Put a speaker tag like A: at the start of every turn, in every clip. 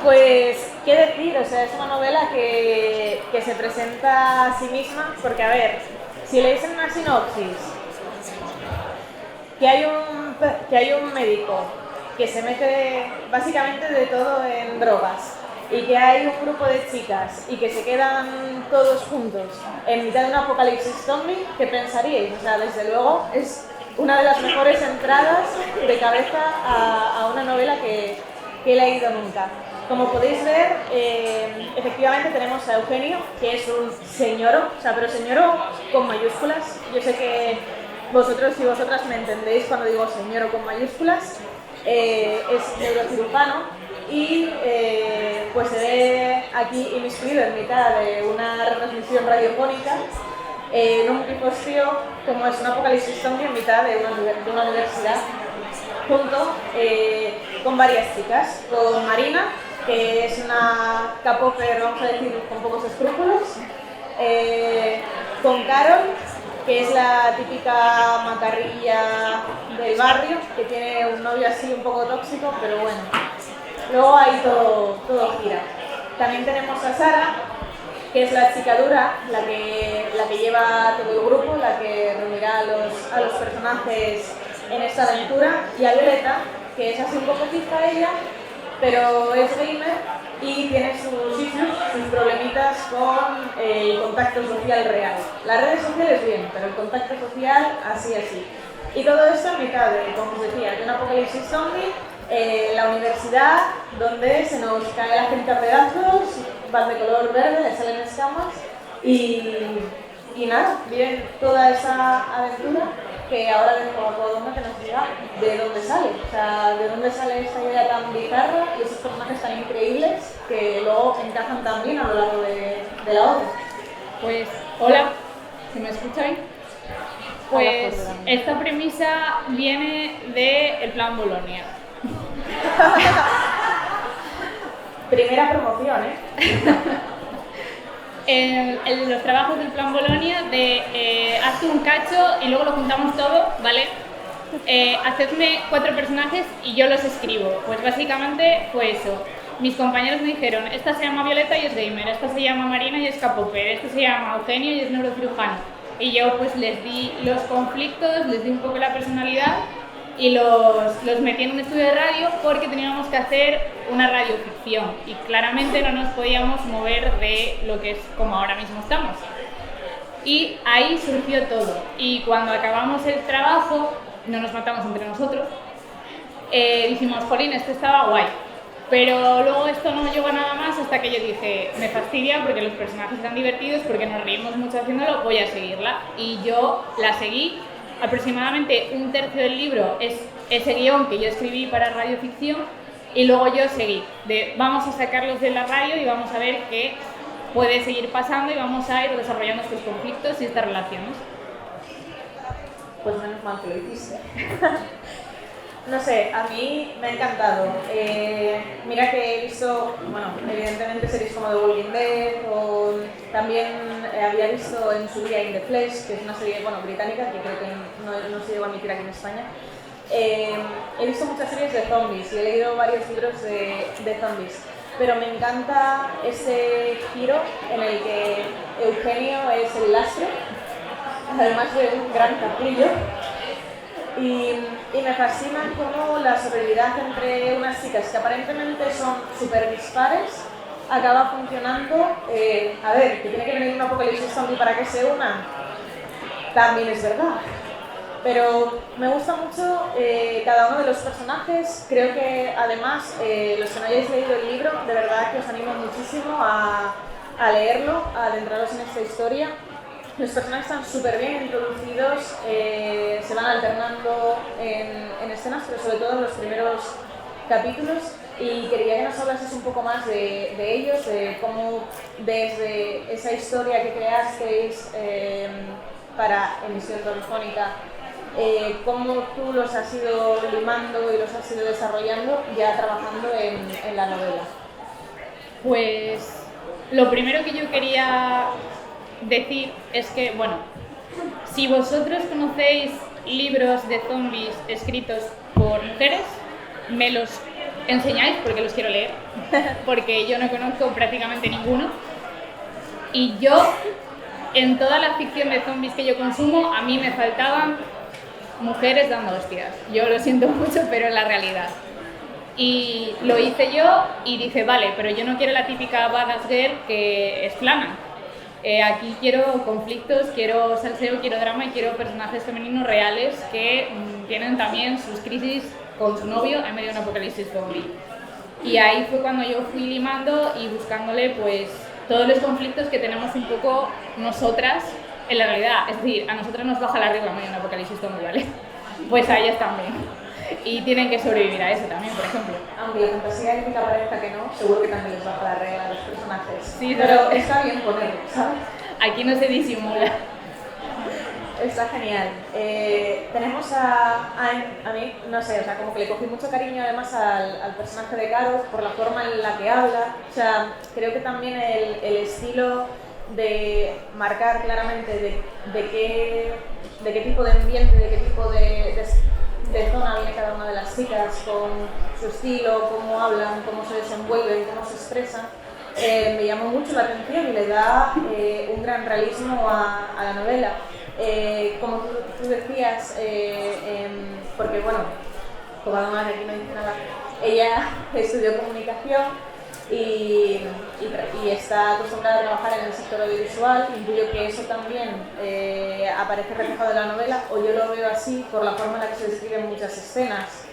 A: Pues, ¿qué decir? O sea, es una novela que se presenta a sí misma, porque, a ver, si leéis en una sinopsis que hay un médico que se mete básicamente de todo en drogas y que hay un grupo de chicas y que se quedan todos juntos en mitad de un apocalipsis zombie, ¿qué pensaríais? O sea, desde luego es una de las mejores entradas de cabeza a una novela que he leído nunca. Como podéis ver, efectivamente tenemos a Eugenio, que es un señoro, o sea, pero señoro con mayúsculas. Yo sé que vosotros y vosotras me entendéis cuando digo señoro con mayúsculas. Es neurocirujano y pues se ve aquí inmiscuido en mitad de una retransmisión radiofónica en un pifostio como es un apocalipsis zombie en mitad de una universidad junto con varias chicas, con Marina, que es una capopper, vamos a decir, con pocos escrúpulos, con Carol, que es la típica macarrilla del barrio, que tiene un novio así un poco tóxico, pero bueno, luego ahí todo gira. También tenemos a Sara, que es la chica dura, la que lleva todo el grupo, la que reunirá a los personajes en esta aventura, y a Violeta, que es así un poco fija ella, pero es gamer y tiene sus problemitas con el contacto social real. Las redes sociales bien, pero el contacto social así. Y todo esto en mitad de, como os decía, de un apocalipsis zombie, la universidad, donde se nos cae la gente a pedazos, van de color verde, le salen escamas y nada, viven toda esa aventura que ahora dejo a cada uno que nos diga de dónde sale. O sea, de dónde sale esta idea tan bizarra y esos personajes tan increíbles que luego encajan tan bien a lo largo de la obra.
B: Pues, hola, ¿se me escucháis? Pues esta premisa viene del Plan Bolonia.
A: Primera promoción,
B: En los trabajos del Plan Bolonia de hazte un cacho y luego lo juntamos todo, ¿vale? Hacedme 4 personajes y yo los escribo. Pues básicamente fue eso. Mis compañeros me dijeron, esta se llama Violeta y es gamer, esta se llama Marina y es capopper, este se llama Eugenio y es neurocirujano. Y yo pues les di los conflictos, les di un poco la personalidad y los metí en un estudio de radio porque teníamos que hacer una radioficción y claramente no nos podíamos mover de lo que es como ahora mismo estamos. Y ahí surgió todo. Y cuando acabamos el trabajo, no nos matamos entre nosotros, dijimos, jolín, esto estaba guay. Pero luego esto no llegó a nada más hasta que yo dije, me fastidia porque los personajes están divertidos, porque nos reímos mucho haciéndolo, voy a seguirla. Y yo la seguí. Aproximadamente un tercio del libro es ese guión que yo escribí para radioficción y luego yo seguí. Vamos a sacarlos de la radio y vamos a ver qué puede seguir pasando y vamos a ir desarrollando estos conflictos y estas relaciones.
A: Pues menos mal que lo hiciste. No sé, a mí me ha encantado. Mira que he visto, bueno, evidentemente series como The Walking Dead, o también había visto en su día In the Flesh, que es una serie, bueno, británica, que creo que no se llegó a emitir aquí en España. He visto muchas series de zombies y he leído varios libros de zombies, pero me encanta ese giro en el que Eugenio es el lastre, además de un gran capullo. Y me fascina cómo la sororidad entre unas chicas que aparentemente son súper dispares acaba funcionando. A ver, que tiene que venir un apocalipsis zombie para que se unan, también es verdad. Pero me gusta mucho cada uno de los personajes. Creo que además, los que no hayáis leído el libro, de verdad que os animo muchísimo a leerlo, a adentraros en esta historia. Los personajes están súper bien introducidos, se van alternando en escenas, pero sobre todo en los primeros capítulos. Y quería que nos hablases un poco más de ellos, de cómo desde esa historia que creasteis para emisión radiofónica, cómo tú los has ido limando y los has ido desarrollando ya trabajando en la novela.
B: Pues lo primero que yo quería decir es que, bueno, si vosotros conocéis libros de zombies escritos por mujeres, me los enseñáis porque los quiero leer, porque yo no conozco prácticamente ninguno. Y yo, en toda la ficción de zombies que yo consumo, a mí me faltaban mujeres dando hostias. Yo lo siento mucho, pero es la realidad. Y lo hice yo y dije, vale, pero yo no quiero la típica badass girl que es plana. Aquí quiero conflictos, quiero salseo, quiero drama y quiero personajes femeninos reales que tienen también sus crisis con su novio en medio de un apocalipsis zombie. Y ahí fue cuando yo fui limando y buscándole pues todos los conflictos que tenemos un poco nosotras en la realidad. Es decir, a nosotras nos baja la regla en medio de un apocalipsis zombie, ¿vale? Pues a ellas también. Y tienen que sobrevivir a eso también, por ejemplo.
A: Aunque la fantasía épica parezca que no, seguro que también les baja la regla a los personajes.
B: Sí,
A: pero está bien ponerlo, ¿sabes?
B: Aquí no se disimula.
A: Está genial. Tenemos a mí, no sé, o sea, como que le cogí mucho cariño además al personaje de Caro por la forma en la que habla. O sea, creo que también el estilo de marcar claramente de qué tipo de ambiente, de qué tipo de zona viene cada una de las chicas, con su estilo, cómo hablan, cómo se desenvuelven, cómo se expresan, me llamó mucho la atención y le da un gran realismo a la novela. Como tú decías, porque bueno, como además aquí no dice nada, ella estudió comunicación y está acostumbrada a trabajar en el sector audiovisual. Intuyo que eso también aparece reflejado en la novela, o yo lo veo así por la forma en la que se describen muchas escenas.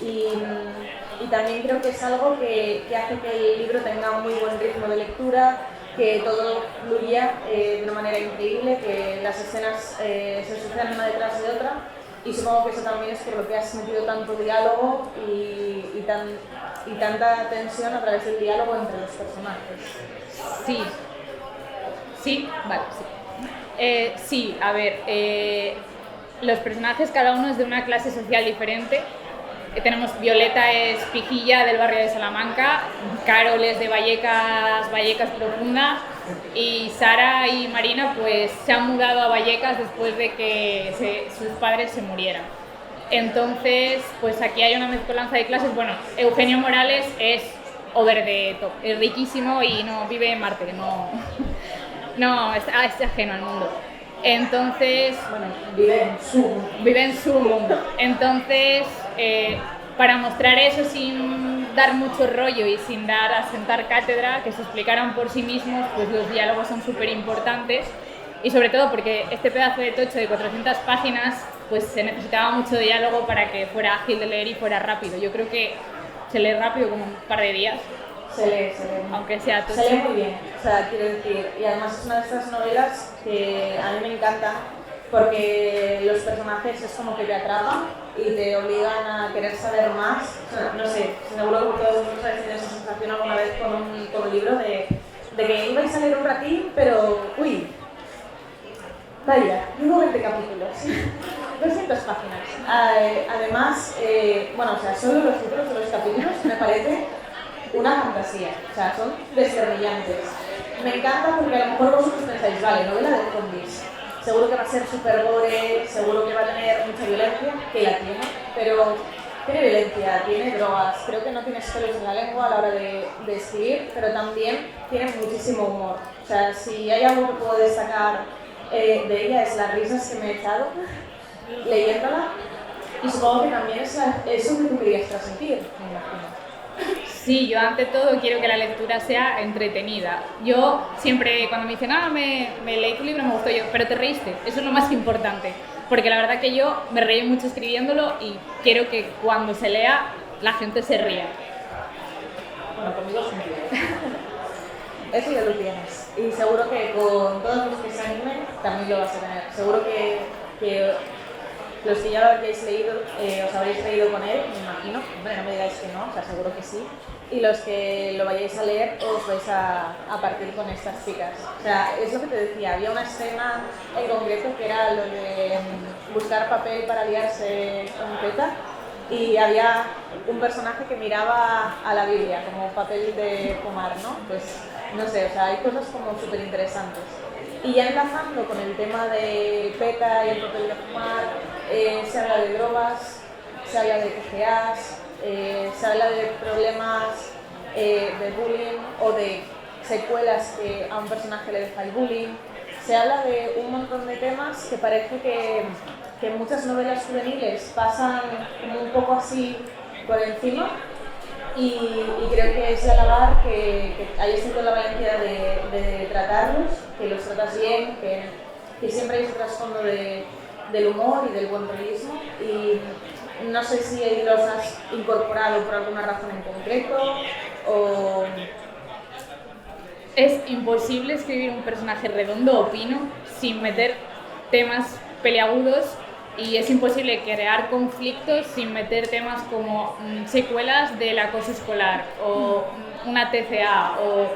A: Y también creo que es algo que hace que el libro tenga un muy buen ritmo de lectura, que todo fluya de una manera increíble, que las escenas se sucedan una detrás de otra, y supongo que eso también es por lo que has metido tanto diálogo y tanta tensión a través del diálogo entre los personajes.
B: Sí, vale, sí. Sí, a ver, los personajes cada uno es de una clase social diferente. Tenemos Violeta es pijilla del barrio de Salamanca, Carol es de Vallecas profunda, y Sara y Marina pues se han mudado a Vallecas después de que sus padres se murieran. Entonces, pues aquí hay una mezcolanza de clases. Bueno, Eugenio Morales es over the top, es riquísimo y no vive en Marte, no es ajeno al mundo. Entonces,
A: bueno, vive en su mundo.
B: Entonces, para mostrar eso sin dar mucho rollo y sin dar a sentar cátedra, que se explicaran por sí mismos, pues los diálogos son súper importantes. Y sobre todo porque este pedazo de tocho de 400 páginas, pues se necesitaba mucho diálogo para que fuera ágil de leer y fuera rápido. Yo creo que se lee rápido, como un par de días.
A: Se lee.
B: Aunque sea tocho.
A: Se lee muy bien, o sea, quiero decir, y además es una de estas novelas que a mí me encantan porque los personajes es como que te atrapan y te obligan a querer saber más. O sea, no sé, seguro que todos vosotros habéis tenido esa sensación alguna vez con un libro de que ibais a leer un ratín, pero uy, vaya, digo 20 capítulos, 200 páginas. Además, bueno, o sea, solo los títulos de los capítulos me parece una fantasía, o sea, son descerrillantes. Me encanta porque a lo mejor vosotros pensáis, vale, novela de zombies, seguro que va a ser súper gore, seguro que va a tener mucha violencia, que la tiene, pero tiene violencia, tiene drogas, creo que no tiene pelos en la lengua a la hora de escribir, pero también tiene muchísimo humor. O sea, si hay algo que puedo destacar de ella es las risas que me he echado leyéndola, y supongo que también es eso que tú querías transmitir, me imagino.
B: Sí, yo ante todo quiero que la lectura sea entretenida. Yo siempre, cuando me dicen, me leí tu libro, me gustó, yo, pero te reíste, eso es lo más importante. Porque la verdad que yo me reí mucho escribiéndolo y quiero que cuando se lea la gente se ría.
A: Bueno, conmigo siempre. Eso ya lo tienes. Y seguro que con todos los que se animen también lo vas a tener. Seguro que los que ya lo habéis leído, os habréis reído con él, me imagino. Hombre, no me digáis que no, o sea, seguro que sí. Y los que lo vayáis a leer, os vais a partir con estas chicas. O sea, es lo que te decía, había una escena en concreto que era lo de buscar papel para liarse con Peta, y había un personaje que miraba a la Biblia como papel de fumar, ¿no? Pues, no sé, o sea, hay cosas como súper interesantes. Y ya enlazando con el tema de Peta y el papel de fumar, se habla de drogas, se habla de TGAs, se habla de problemas de bullying o de secuelas que a un personaje le deja el bullying. Se habla de un montón de temas que parece que muchas novelas juveniles pasan como un poco así por encima, y creo que es de alabar que hayas tenido la valentía de tratarlos, que los tratas bien, que siempre hay ese trasfondo del humor y del buen realismo, y no sé si los has incorporado por alguna razón en concreto o...
B: Es imposible escribir un personaje redondo, opino, sin meter temas peliagudos, y es imposible crear conflictos sin meter temas como secuelas del acoso escolar o una TCA o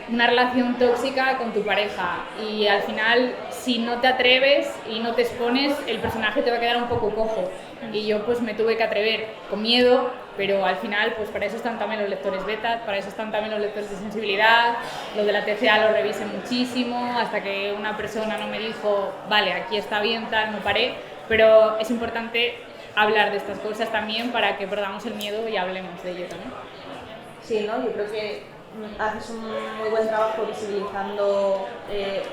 B: una relación tóxica con tu pareja, y al final si no te atreves y no te expones, el personaje te va a quedar un poco cojo, y yo pues me tuve que atrever con miedo, pero al final pues para eso están también los lectores beta, para eso están también los lectores de sensibilidad. Lo de la TCA lo revisé muchísimo hasta que una persona no me dijo vale, aquí está bien, tal, no paré, pero es importante hablar de estas cosas también para que perdamos el miedo y hablemos de ello también.
A: Sí, ¿no? Yo creo que haces un muy buen trabajo visibilizando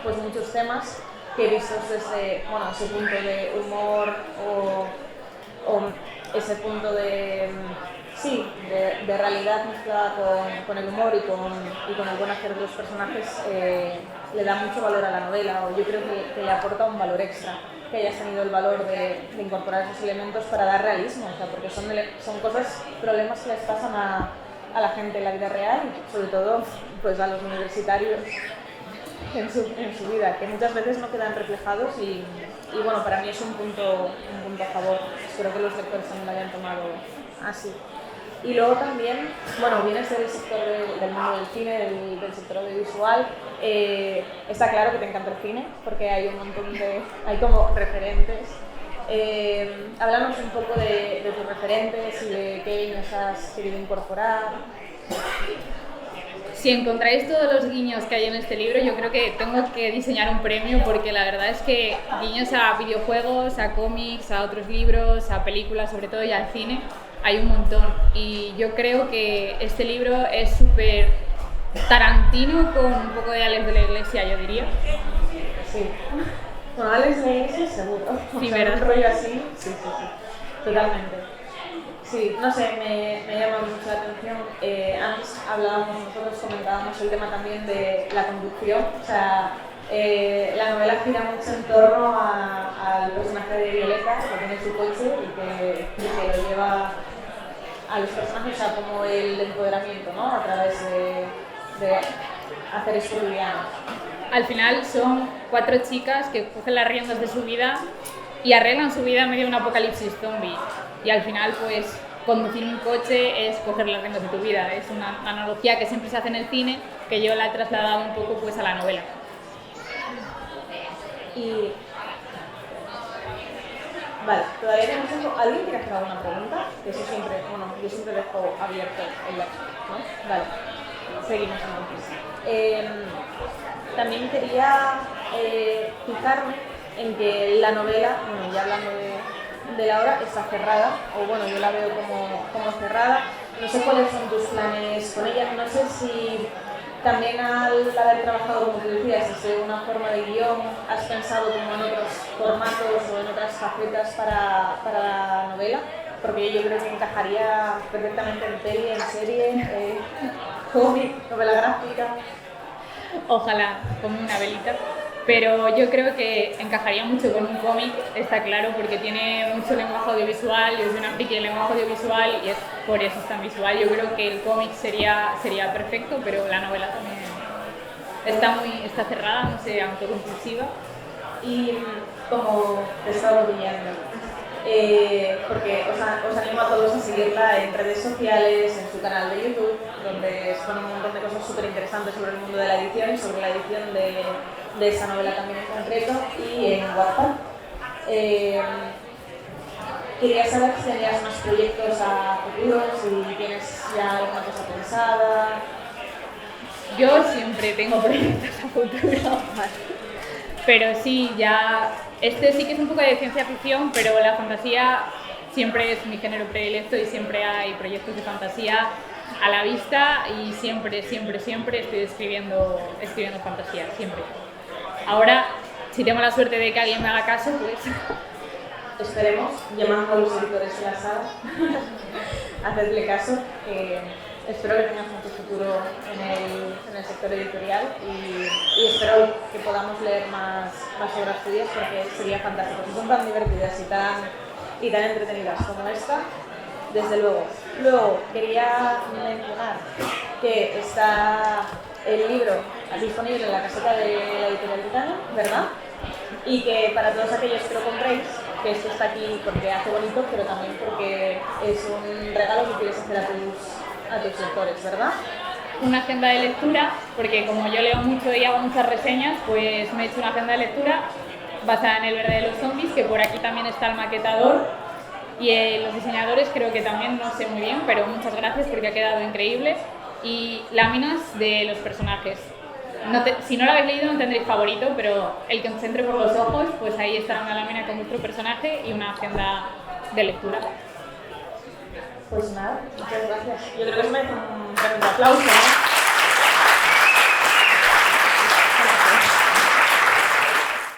A: pues muchos temas que vistos desde ese punto de humor o ese punto de realidad mezclada con el humor y con el buen hacer de los personajes, le da mucho valor a la novela, o yo creo que le aporta un valor extra, que hayas tenido el valor de incorporar esos elementos para dar realismo, o sea, porque son cosas, problemas que les pasan a la gente en la vida real, y sobre todo pues a los universitarios en su vida, que muchas veces no quedan reflejados, y bueno, para mí es un punto a favor. Espero que los lectores también lo hayan tomado así. Y luego también, bueno, vienes del sector del mundo del cine, del sector audiovisual. Está claro que te encanta el cine, porque hay un montón hay como referentes. Háblanos un poco de tus referentes y de qué guiños has querido incorporar.
B: Si encontráis todos los guiños que hay en este libro, yo creo que tengo que diseñar un premio, porque la verdad es que guiños a videojuegos, a cómics, a otros libros, a películas sobre todo, y al cine, hay un montón. Y yo creo que este libro es súper Tarantino con un poco de Alex de la Iglesia, yo diría.
A: Sí. Bueno, Alex de la Iglesia seguro.
B: Sí,
A: o sea,
B: ¿verdad?
A: Un rollo así, sí. Totalmente. Sí, no sé, me llama mucho la atención. Antes nosotros comentábamos el tema también de la conducción. O sea, la novela gira mucho en torno al personaje de Violeta, que tiene su coche y que lo lleva a los personajes, o sea, como el empoderamiento, ¿no? A través de hacer esto liviano.
B: Al final son 4 chicas que cogen las riendas de su vida y arreglan su vida en medio de un apocalipsis zombie. Y al final, pues, conducir un coche es coger las riendas de tu vida. Es una analogía que siempre se hace en el cine, que yo la he trasladado un poco pues a la novela.
A: Y... Vale, todavía tenemos tiempo. ¿Alguien quiere hacer alguna pregunta? Eso siempre, yo siempre dejo abierto el lapso, ¿no? Vale, seguimos entonces. También quería fijarme en que la novela, ya hablando de la obra, está cerrada, o bueno, yo la veo como cerrada. No sé cuáles son tus planes con ella, no sé si también al haber trabajado, como tú decías, desde una forma de guión, has pensado como en otros formatos o en otras facetas para la novela, porque yo creo que encajaría perfectamente en peli, en serie, cómic, novela gráfica.
B: Ojalá, como una velita. Pero yo creo que encajaría mucho con un cómic, está claro, porque tiene mucho lenguaje audiovisual, yo soy una friki del lenguaje audiovisual y es por eso es tan visual. Yo creo que el cómic sería perfecto, pero la novela también está cerrada, no sé, autoconclusiva.
A: Y como te estaba leyendo, porque os animo a todos a seguirla en redes sociales, en su canal de YouTube, donde exponen un montón de cosas súper interesantes sobre el mundo de la edición y sobre la edición de esa novela también en concreto, y en Wattpad. Quería saber si tenías más proyectos a futuro, si tienes ya alguna cosa pensada.
B: Yo siempre tengo proyectos a futuro, pero sí, ya este sí que es un poco de ciencia ficción, pero la fantasía siempre es mi género predilecto y siempre hay proyectos de fantasía a la vista y siempre estoy escribiendo fantasía, siempre. Ahora, si tengo la suerte de que alguien me haga caso, pues...
A: Esperemos, llamando a los editores de la sala, hacedle caso, espero que tengas mucho futuro en el sector editorial y espero que podamos leer más obras tuyas porque sería fantástico. Si son tan divertidas y tan entretenidas como esta, desde luego. Luego, quería mencionar que está el libro disponible en la caseta de la editorial Titania, ¿verdad? Y que para todos aquellos que lo compréis, que esto está aquí porque hace bonito, pero también porque es un regalo que quieres hacer a tus lectores, ¿verdad?
B: Una agenda de lectura, porque como yo leo mucho y hago muchas reseñas, pues me he hecho una agenda de lectura basada en El verde de los zombies, que por aquí también está el maquetador, y los diseñadores creo que también no sé muy bien, pero muchas gracias porque ha quedado increíble, y láminas de los personajes. Si no lo habéis leído no tendréis favorito, pero el que os entre por los ojos, pues ahí estará una lámina con vuestro personaje y una agenda de lectura.
A: Pues nada, muchas gracias. Yo creo que se merece un aplauso, ¿no?